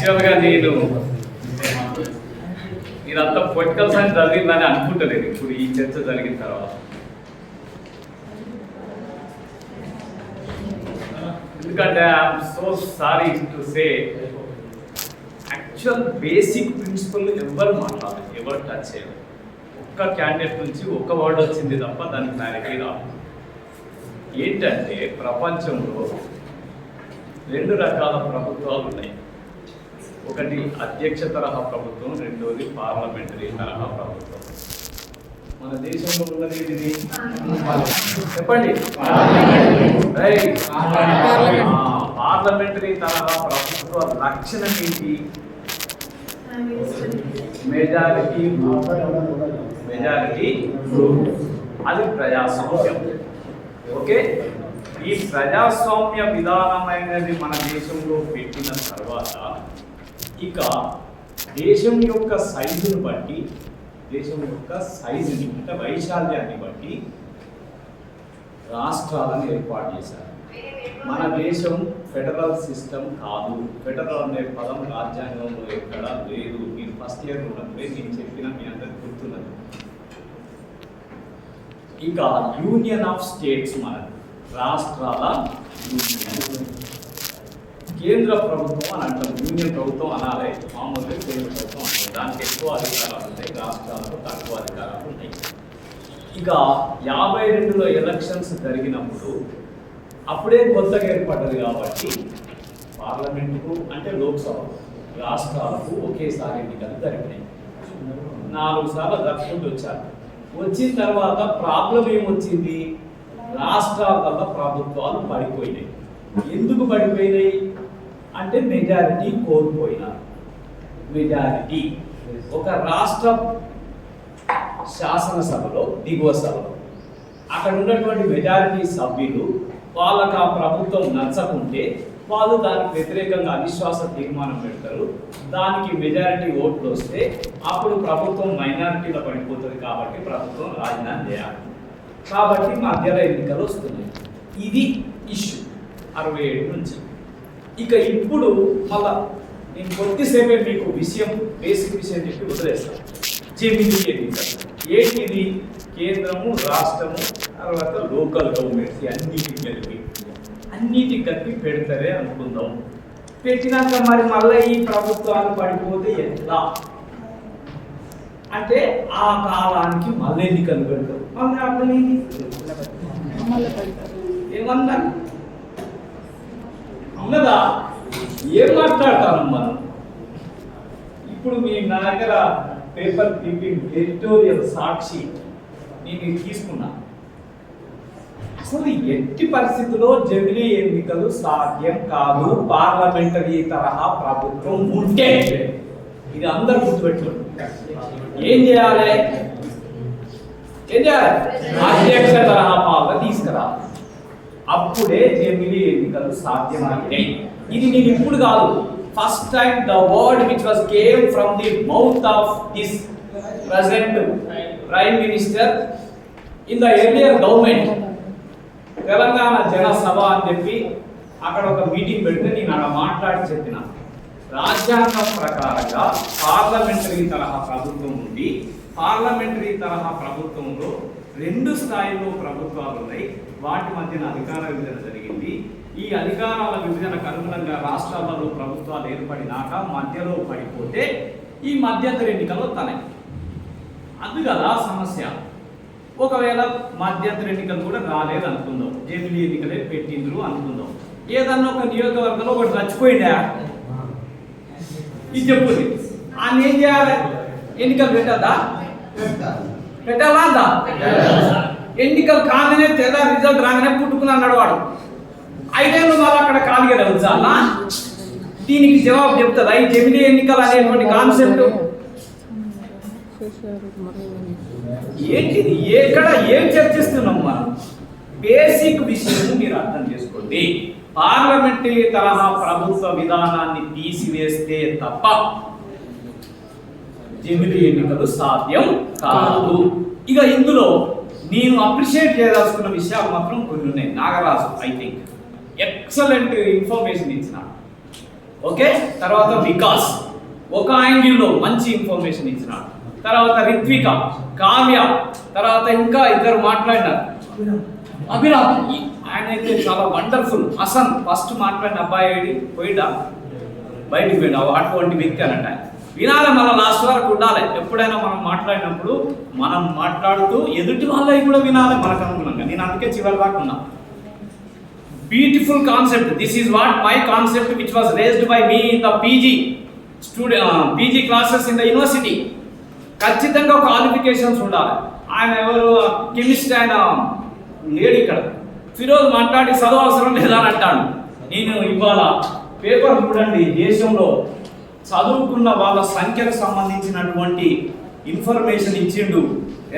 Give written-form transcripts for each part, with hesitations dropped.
యాక్చువల్గా నేను ఇదంతా పొలిటికల్ సైన్స్ చదివిందని అనుకుంటలేదు ఇప్పుడు ఈ చర్చ జరిగిన తర్వాత. ఎందుకంటే I'm so sorry to say actual basic principle ఎవరు మాట్లాడాలి, ఎవరు టచ్ చేయాలి. ఒక్క క్యాండిడేట్ నుంచి ఒక్క వర్డ్ వచ్చింది తప్ప దానికి క్లారిటీ రాదు. ఏంటంటే ప్రపంచంలో రెండు రకాల ప్రభుత్వాలు ఉన్నాయి. ఒకటి అధ్యక్ష తరహా ప్రభుత్వం, రెండోది పార్లమెంటరీ తరహా ప్రభుత్వం. మన దేశంలో ఉన్నది ఇది చెప్పండి. పార్లమెంటరీ తరహా ప్రభుత్వ లక్షణం ఏంటి? మెజారిటీ అది ప్రజాస్వామ్యం. ఓకే, ఈ ప్రజాస్వామ్య విధానమైనది మన దేశంలో పెట్టిన తర్వాత ఇక దేశం యొక్క సైజును బట్టి, దేశం యొక్క సైజుని అంటే వైశాల్యాన్ని బట్టి రాష్ట్రాలను ఏర్పాటు చేశారు. మన దేశం ఫెడరల్ సిస్టమ్ కాదు. ఫెడరల్ అనే పదం రాజ్యాంగంలో ఎక్కడా లేదు. మీరు ఫస్ట్ ఇయర్ ఉన్నప్పుడే నేను చెప్పిన మీ అందరికి గుర్తున్నది. ఇక యూనియన్ ఆఫ్ స్టేట్స్, మన రాష్ట్రాల కేంద్ర ప్రభుత్వం అని అంటాం. యూనియన్ ప్రభుత్వం అనాలి, మామూలుగా కేంద్ర ప్రభుత్వం అంటారు. దానికి ఎక్కువ అధికారాలు ఉంటాయి, రాష్ట్రాలకు తక్కువ అధికారాలు ఉంటాయి. ఇక 52లో ఎలక్షన్స్ జరిగినప్పుడు అప్పుడే కొత్తగా ఏర్పడ్డది కాబట్టి పార్లమెంటుకు అంటే లోక్సభకు రాష్ట్రాలకు ఒకేసారి ఎన్నికలు జరిగినాయి. 4 సార్లు జరుపుకుంటూ వచ్చారు. వచ్చిన తర్వాత ప్రాబ్లం ఏమొచ్చింది? రాష్ట్రాల ప్రభుత్వాలు పడిపోయినాయి. ఎందుకు పడిపోయినాయి అంటే మెజారిటీ కోల్పోయినారు. మెజారిటీ ఒక రాష్ట్ర శాసనసభలో, దిగువ సభలో అక్కడ ఉన్నటువంటి మెజారిటీ సభ్యులు వాళ్ళకు ఆ ప్రభుత్వం నచ్చకుంటే వాళ్ళు దానికి వ్యతిరేకంగా అవిశ్వాస తీర్మానం పెడతారు. దానికి మెజారిటీ ఓట్లు వస్తే అప్పుడు ప్రభుత్వం మైనారిటీలో పడిపోతుంది. కాబట్టి ప్రభుత్వం రాజీనామా చేయాలి. కాబట్టి మధ్యలో ఎన్నికలు వస్తున్నాయి. ఇది ఇష్యూ 67 నుంచి. ఇక ఇప్పుడు మళ్ళా నేను కొద్దిసేపే మీకు విషయం, బేసిక్ విషయం చెప్పి వదిలేస్తాను. జమిలీ ఎన్నికలు ఏంటిది? కేంద్రము, రాష్ట్రము, తర్వాత లోకల్ గవర్నమెంట్స్ అన్నిటికి కలిపి పెడతారే అనుకుందాం. పెట్టినాక మరి మళ్ళీ ఈ ప్రభుత్వాలు పడిపోతే ఎట్లా అంటే ఆ కాలానికి మళ్ళీ ఎన్నికలు పెడతారు. మళ్ళీ అర్థం ఏమన్నా ఉన్నదా? ఏం మాట్లాడతాను మనం ఇప్పుడు? నా దగ్గర పేపర్ క్లిప్పింగ్ ఎడిటోరియల్ సాక్షి నేను తీసుకున్నా. అసలు ఎట్టి పరిస్థితుల్లో జమిలీ ఎన్నికలు సాధ్యం కాదు పార్లమెంటరీ తరహా ప్రభుత్వం ఉంటే. ఇది అందరూ గుర్తుపెట్టుకోండి. ఏం చేయాలి? అధ్యక్ష తరహా పాలన తీసుకురా. అప్పుడే జమిలీ ఎన్నికలు సాధ్యమైనాయి. ఇది నేను ఇప్పుడు కాదు, first time the word which was came from the mouth of this present prime minister in the earlier government. Telangana Janasabha అని చెప్పి అక్కడ ఒక మీటింగ్ పెడితే నేను అక్కడ మాట్లాడి చెప్పిన, రాజ్యాంగం ప్రకారంగా పార్లమెంటరీ తరహా ప్రభుత్వం ఉంది. పార్లమెంటరీ తరహా ప్రభుత్వంలో 2 స్థాయిలో ప్రభుత్వాలు ఉన్నాయి. వాటి మధ్యన అధికార విభజన జరిగింది. ఈ అధికారాల విభజనకు అనుగుణంగా రాష్ట్రాలలో ప్రభుత్వాలు ఏర్పడినాక మధ్యలో పడిపోతే ఈ మధ్యంతర ఎన్నికలు వస్తాయి. అది కదా సమస్య. ఒకవేళ మధ్యంతర ఎన్నికలు కూడా రాలేదు అనుకుందాం, జమిలీ ఎన్నికలే పెట్టిండ్రు అనుకుందాం. ఏదన్నా ఒక నియోజకవర్గంలో ఒకటి చచ్చిపోయిందా? ఇది చెప్పుది. ఆయన ఏం చేయాలి? ఎన్నికలు పెట్టద్దా? పెట్టాలా? ఎన్నికలు కాగానే తెల్ల రిజల్ట్ రాగానే పుట్టుకుని అన్నాడు వాడు. 5 ఏళ్ళు మళ్ళీ అక్కడ ఖాళీగా తెలుసా? దీనికి జవాబు చెప్తుందా ఈ జమిలీ ఎన్నికలు అనేటువంటి కాన్సెప్ట్? ఏంటిది? ఎక్కడ ఏం చర్చిస్తున్నాం మనం? బేసిక్ విషయం మీరు అర్థం చేసుకోండి. పార్లమెంటరీ తరహా ప్రభుత్వ విధానాన్ని తీసివేస్తే తప్ప జమిలీ ఎన్నికలు సాధ్యం కాదు. ఇక ఇందులో నేను అప్రిషియేట్ చేయదలుచుకున్న విషయాలు మాత్రం కొన్ని ఉన్నాయి. Nagaraju I think excellent information ఇచ్చిన. ఓకే, తర్వాత వికాస్ ఒక యాంగిల్లో మంచి ఇన్ఫర్మేషన్ ఇచ్చినాడు. తర్వాత రిత్విక, కావ్య, తర్వాత ఇంకా ఇద్దరు మాట్లాడినారు. అభిరామ్ ఆయన అయితే చాలా వండర్ఫుల్. హసన్ ఫస్ట్ మాట్లాడిన అబ్బాయి పోయిడా బయటికి పోయినా అటువంటి వ్యక్తి అన్నట్టు. వినాలి, మన లాస్ట్ వరకు ఉండాలి. ఎప్పుడైనా మనం మాట్లాడినప్పుడు మనం మాట్లాడుతూ ఎదుటి వాళ్ళవి కూడా వినాలి మనకు అనుగుణంగా. నేను అందుకే చివరి దాకా ఉన్నా. Beautiful concept. This is what my concept which was raised by me in the PG classes in the university. ఖచ్చితంగా క్వాలిఫికేషన్స్ ఉండాలి. ఆయన ఎవరు కెమిస్ట్ ఆయన లేడు ఇక్కడ. ఫిరోజ్ మాట్లాడి చదువు అవసరం లేదని అంటాడు. నేను ఇవాళ పేపర్ చూడండి, దేశంలో చదువుకున్న వాళ్ళ సంఖ్యకు సంబంధించినటువంటి ఇన్ఫర్మేషన్ ఇచ్చిండు.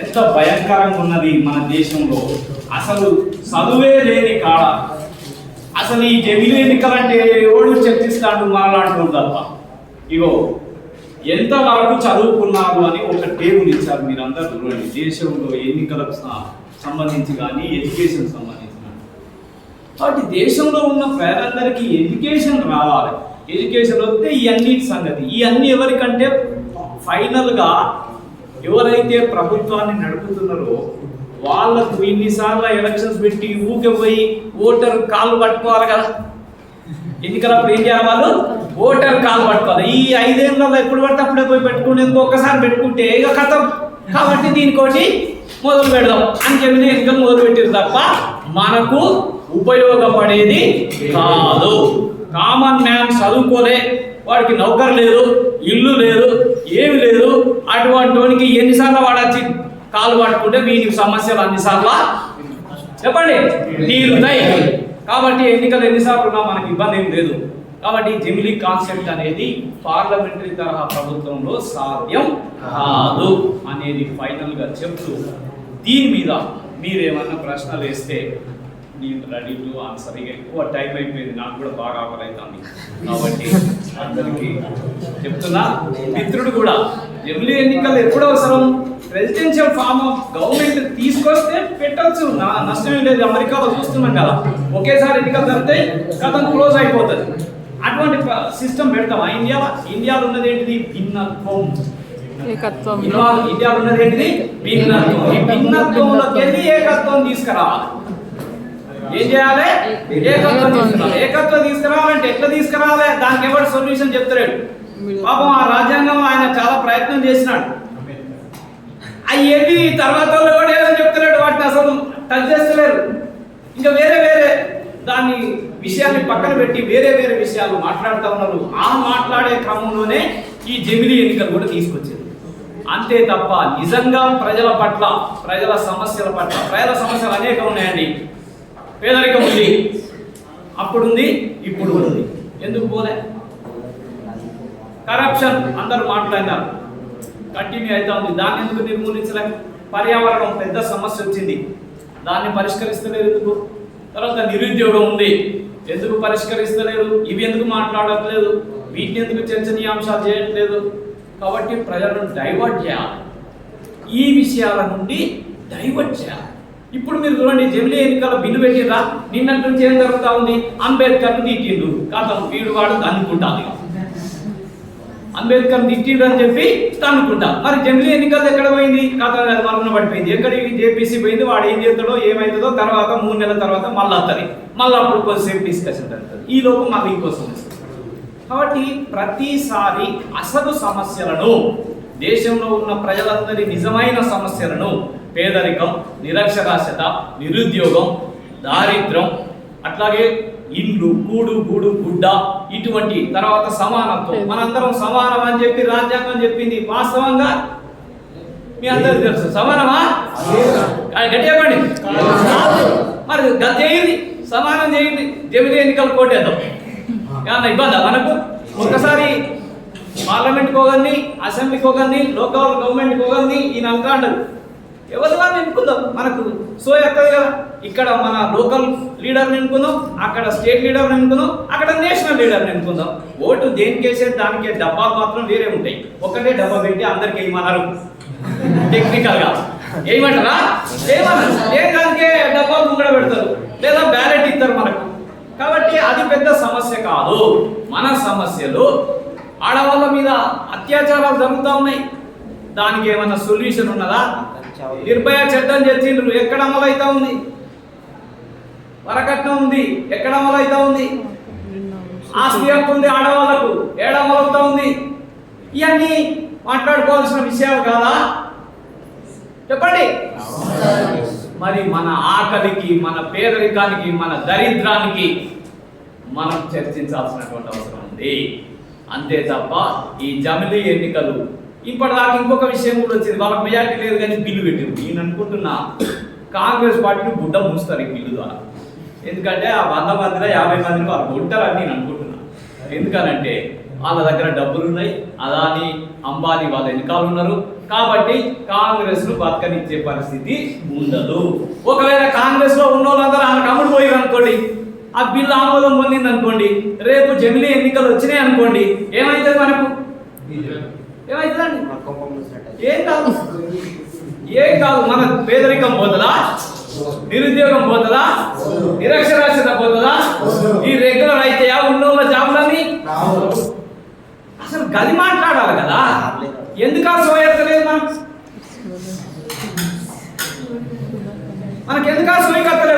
ఎంత భయంకరంగా ఉన్నది మన దేశంలో. అసలు చదువే లేని కాడ అసలు ఈ జమిలి ఎన్నికలంటే ఎవడు చర్చిస్తాడు మాట్లాడుతుంది తప్ప. ఇగో ఎంతవరకు చదువుకున్నారు అని ఒక టేబుల్ ఇచ్చారు మీరందరూ చూడండి. దేశంలో ఎన్నికలకు సంబంధించి కానీ ఎడ్యుకేషన్ సంబంధించి. కాబట్టి దేశంలో ఉన్న పేరందరికీ ఎడ్యుకేషన్ రావాలి. ఎడ్యుకేషన్ వస్తే ఈ అన్నిటి సంగతి. ఈ అన్ని ఎవరికంటే ఫైనల్గా ఎవరైతే ప్రభుత్వాన్ని నడుపుతున్నారో వాళ్ళకు ఇన్నిసార్లు ఎలక్షన్స్ పెట్టి ఊకే పోయి ఓటర్ కాళ్ళు పట్టుకోవాలి కదా. ఎన్నికలప్పుడు ఏం చేయాలి? వాళ్ళు ఓటర్ కాళ్ళు పట్టుకోవాలి. ఈ 5 ఏళ్ళలో ఎప్పుడు పడితే అప్పుడే పోయి పెట్టుకుంటే ఇంకొకసారి పెట్టుకుంటే ఇక కథం. కాబట్టి దీనికోటి మొదలు పెడదాం అని చెప్పి ఎన్నికలు మొదలు పెట్టారు తప్ప మనకు ఉపయోగపడేది కాదు. కామన్ మ్యాన్ చదువుకోలే, వాడికి నౌకరు లేదు, ఇల్లు లేదు, ఏమి లేదు. అటువంటి వాడికి ఎన్నిసార్లు వాడచ్చి కాలు పట్టుకుంటే వీనికి సమస్యలు అన్నిసార్లు చెప్పండి తీరుతాయి. కాబట్టి ఎన్నికలు ఎన్నిసార్లు ఉన్నా మనకి ఇబ్బంది ఏం లేదు. కాబట్టి జమిలీ కాన్సెప్ట్ అనేది పార్లమెంటరీ తరహా ప్రభుత్వంలో సాధ్యం కాదు అనేది ఫైనల్గా చెప్తూ, దీని మీద మీరేమన్నా ప్రశ్నలు వేస్తే నేను రెడీ టు ఆన్సర్. ఇక ఎక్కువ టైం అయిపోయింది, నాకు కూడా బాగా ఆకలి అవుతుంది. కాబట్టి అందరికీ చెప్తున్నా, మిత్రుడు కూడా జమిలీ ఎన్నికలు ఎప్పుడు అవసరం? ప్రెసిడెన్షియల్ ఫామ్ ఆఫ్ గవర్నమెంట్ తీసుకొస్తే పెట్టచ్చు, నష్టమే లేదు. అమెరికాలో చూస్తున్నాం కదా, ఒకేసారి ఎన్నికలు జరిగితే కథం క్లోజ్ అయిపోతుంది. అటువంటి సిస్టమ్ పెడతామా ఇండియాలో? ఇండియాలో ఉన్నది ఏంటిది? భిన్నత్వం. ఇండియాలో ఉన్నది ఏంటిది? భిన్నత్వం. ఈ భిన్నత్వంలోకి వెళ్ళి ఏకత్వం తీసుకురావాలి. ఏం చేయాలి? ఏకత్వం తీసుకురావాలి. ఏకత్వం తీసుకురావాలంటే ఎట్లా తీసుకురావాలి? దానికి ఎవరు సొల్యూషన్ చెప్తాడు? పాపం ఆ రాజ్యాంగం ఆయన చాలా ప్రయత్నం చేసినాడు. అవి తర్వాత కూడా ఏదని చెప్తున్నాడు, వాటిని అసలు టచ్ చేస్తలేరు. ఇంకా వేరే వేరే దాన్ని విషయాన్ని పక్కన పెట్టి వేరే వేరే విషయాలు మాట్లాడుతూ ఉన్నారు. ఆ మాట్లాడే క్రమంలోనే ఈ జమిలీ ఎన్నికలు కూడా తీసుకొచ్చింది. అంతే తప్ప నిజంగా ప్రజల పట్ల, ప్రజల సమస్యల పట్ల, ప్రజల సమస్యలు అనేకం ఉన్నాయండి. పేదరికం ఉంది, అప్పుడుంది, ఇప్పుడు ఉంది. ఎందుకు పోలే? కరప్షన్ అందరూ మాట్లాడినారు, కంటిన్యూ అవుతా ఉంది. దాన్ని ఎందుకు నిర్మూలించలేం? పర్యావరణం పెద్ద సమస్య వచ్చింది, దాన్ని పరిష్కరిస్తలేరు ఎందుకు? తర్వాత నిరుద్యోగం ఉంది, ఎందుకు పరిష్కరిస్తలేరు? ఇవి ఎందుకు మాట్లాడట్లేదు? వీటిని ఎందుకు చర్చనీయాంశాలు చేయట్లేదు? కాబట్టి ప్రజలను డైవర్ట్ చేయాలి, ఈ విషయాల నుండి డైవర్ట్ చేయాలి. ఇప్పుడు మీరు చూడండి, జమిలీ ఎన్నికల బిల్లు పెట్టిరా, నిన్నటి నుంచి ఏం జరుగుతూ ఉంది? అంబేద్కర్ని తిట్టిండు, కాదు వీడు వాడు అనుకుంటాను. అంబేద్కర్ తిట్టిండు అని చెప్పి అనుకుంటా. మరి జమిలీ ఎన్నికలు ఎక్కడ పోయింది? కాదు అది మరుగున పడిపోయింది. ఎక్కడికి? జేపీసీ పోయింది. వాడు ఏం చేస్తాడో ఏమవుతుందో తర్వాత 3 నెలల తర్వాత మళ్ళీ వస్తుంది. మళ్ళీ అప్పుడు కొద్దిసేపు డిస్కషన్ జరుగుతుంది. ఈ లోపు మళ్ళీ ఇంకోసం వస్తుంది. కాబట్టి ప్రతిసారి అసలు సమస్యలను, దేశంలో ఉన్న ప్రజలందరి నిజమైన సమస్యలను, పేదరికం, నిరక్షరాస్యత, నిరుద్యోగం, దారిద్ర్యం, అట్లాగే ఇండ్లు, కూడు గూడు గుడ్డ, ఇటువంటి, తర్వాత సమానత్వం, మనందరం సమానం అని చెప్పి రాజ్యాంగం చెప్పింది. వాస్తవంగా మీ అందరికీ తెలుసు సమానమా? గట్టిగా మరి చేయండి, సమానం చేయండి. జమిలీ ఎన్నికలు కోటేద్దాం. ఏమన్నా ఇబ్బందా మనకు? ఒక్కసారి పార్లమెంట్కి ఒకరిని, అసెంబ్లీకి ఒకరిని, లోకల్ గవర్నమెంట్కి ఒకరిని, ఈయన అంటాడు. ఎవరి వారిని ఎన్నుకుందాం, మనకు సో ఎక్కదు కదా. ఇక్కడ మన లోకల్ లీడర్ని ఎన్నుకుందాం, అక్కడ స్టేట్ లీడర్ని ఎన్నుకుందాం, అక్కడ నేషనల్ లీడర్ని ఎన్నుకుందాం. ఓటు దేనికి వేసేది దానికి డబ్బాలు మాత్రం వేరే ఉంటాయి. ఒకటే డబ్బా పెట్టి అందరికి వేయమన్నారు. టెక్నికల్గా ఏమంటారా? ఏమన్నారు? దానికే డబ్బాలు ముంగడ పెడతారు, లేదా బ్యాలెట్ ఇస్తారు మనకు. కాబట్టి అది పెద్ద సమస్య కాదు. మన సమస్యలు ఆడవాళ్ళ మీద అత్యాచారాలు జరుగుతూ ఉన్నాయి. దానికి ఏమన్నా సొల్యూషన్ ఉన్నదా? నిర్భయ చట్టం తెచ్చిండ్రు, ఎక్కడ అమలు అవుతా ఉంది? వరకట్నం ఉంది, ఎక్కడ అమలు అవుతా ఉంది? ఆస్తి హక్కు ఉంది ఆడవాళ్లకు, ఏడ అమలు అవుతా ఉంది? ఇవన్నీ మాట్లాడుకోవాల్సిన విషయాలు కాదా? చెప్పండి. మరి మన ఆకలికి, మన పేదరికానికి, మన దరిద్రానికి మనం చర్చించాల్సినటువంటి అవసరం ఉంది. అంతే తప్ప ఈ జమిలీ ఎన్నికలు ఇప్పటిదాకా ఇంకొక విషయం కూడా వచ్చింది. వాళ్ళకి మెజార్టీ లేదు కానీ బిల్లు పెట్టింది. నేను అనుకుంటున్నా కాంగ్రెస్ పార్టీని గుడ్డ మూస్తారు ఈ బిల్లు ద్వారా. ఎందుకంటే ఆ 100 మందిలో 50 మందిని వాళ్ళు ఉంటారని నేను అనుకుంటున్నా. ఎందుకనంటే వాళ్ళ దగ్గర డబ్బులు ఉన్నాయి, అదాని అంబానీ వాళ్ళ వెనకాల ఉన్నారు. కాబట్టి కాంగ్రెస్ ను బతకనిచ్చే పరిస్థితి ఉండదు. ఒకవేళ కాంగ్రెస్ లో ఉన్న వాళ్ళందరూ ఆమెకు అమ్ముడు పోయారు అనుకోండి, ఆ బిల్లు ఆమోదం పొందింది అనుకోండి, రేపు జమిలీ ఎన్నికలు వచ్చినాయి అనుకోండి, ఏమైతుంది మనకు? ఏమైతుందండి? ఏం కాదు. మన పేదరికం పోతుందా? నిరుద్యోగం పోతుందా? నిరక్షరాస్యత పోతుందా? ఈ రెగ్యులర్ అయితే ఉన్నోళ్ళ జాబులని అసలు గది మాట్లాడాలి కదా. ఎందుకు ఆ సోయత్తలేదు? మనకెందుకు ఆ సోయకత్తలేదు?